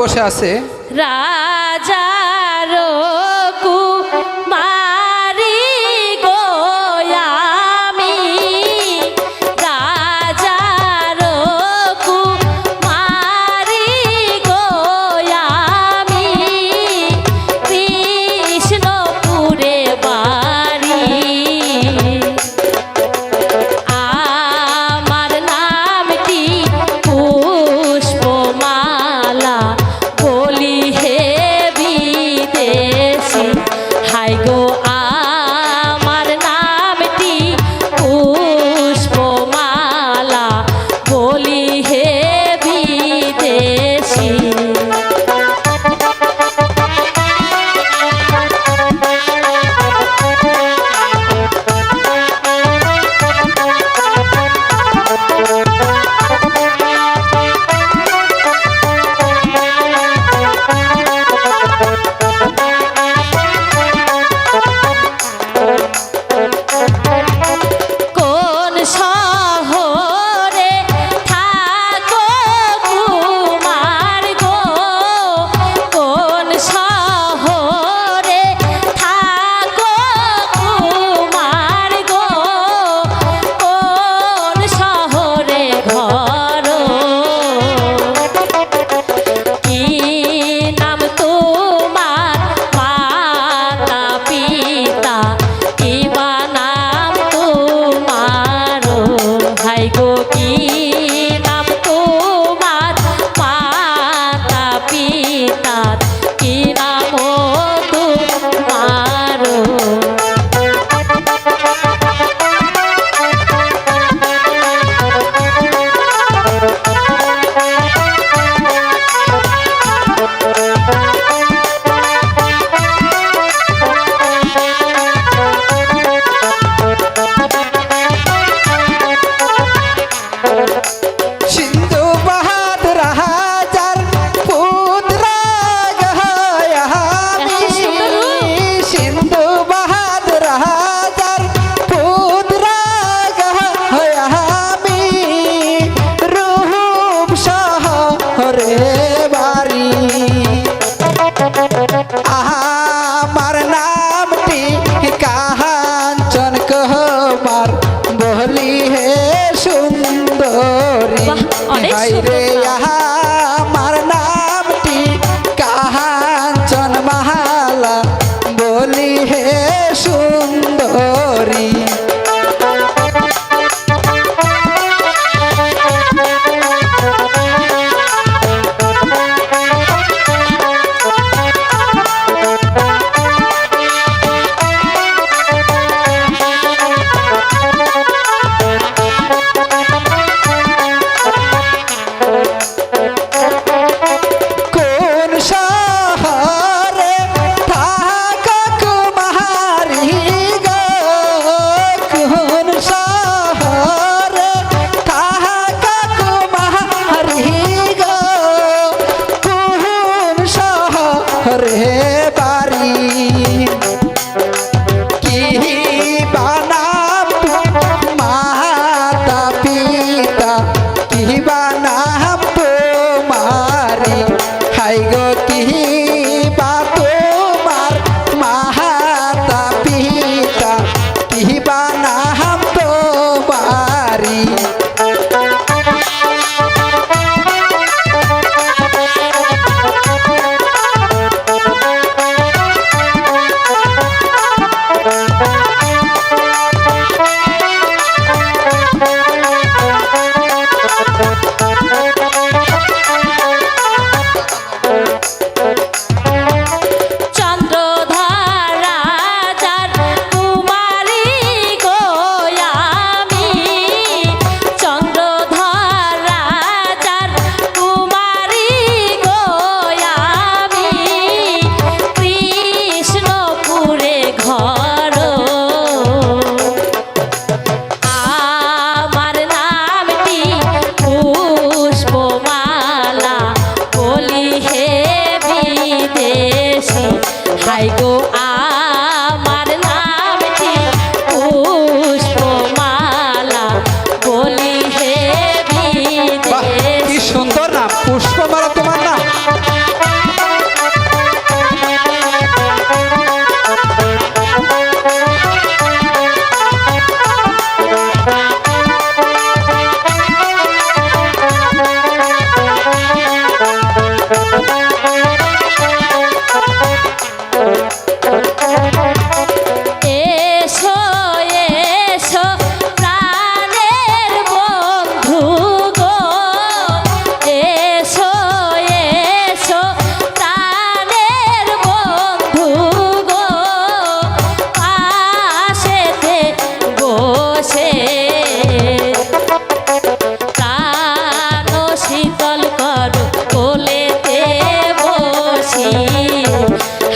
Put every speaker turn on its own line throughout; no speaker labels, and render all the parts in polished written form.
বসে আছে।
রাজার কুমারী গো আমি, রাজার কুমারী গো আমি, কৃষ্ণপুরে বাড়ি। আমার নামটি পুষ্পমালা, বলি হে বিদেশি, হাই গো আমার নামটি পুষ্পমালা, বলি হে বিদেশি। কোন শহরে থাকো কুমার গো, কোন শহরে থাকো কুমার গো, কোন শহরে ঘর, কি নাম তোমার মাতা পিতা, কি বা নাম তোমার, হাই গো কি নাম তোমার মাতা পিতা, কি নাম তোমার।
সিন্ধু বাহাদুর হাজার পুত্রা আমি, সিন্ধু বাহাদুর হাজার পুত্রা আমি, রূপ শহরে বাড়ি। আমার নামটি কাঞ্চন কুমার, বলি হে সুন্দরী,
বাহ, অনেক
হাই রে আমার নামটি কাঞ্চন মালা, বলি হে সুন্দরী।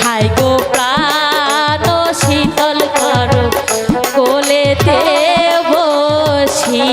হাই গো প্রাণ শীতল করো কোলেতে বসি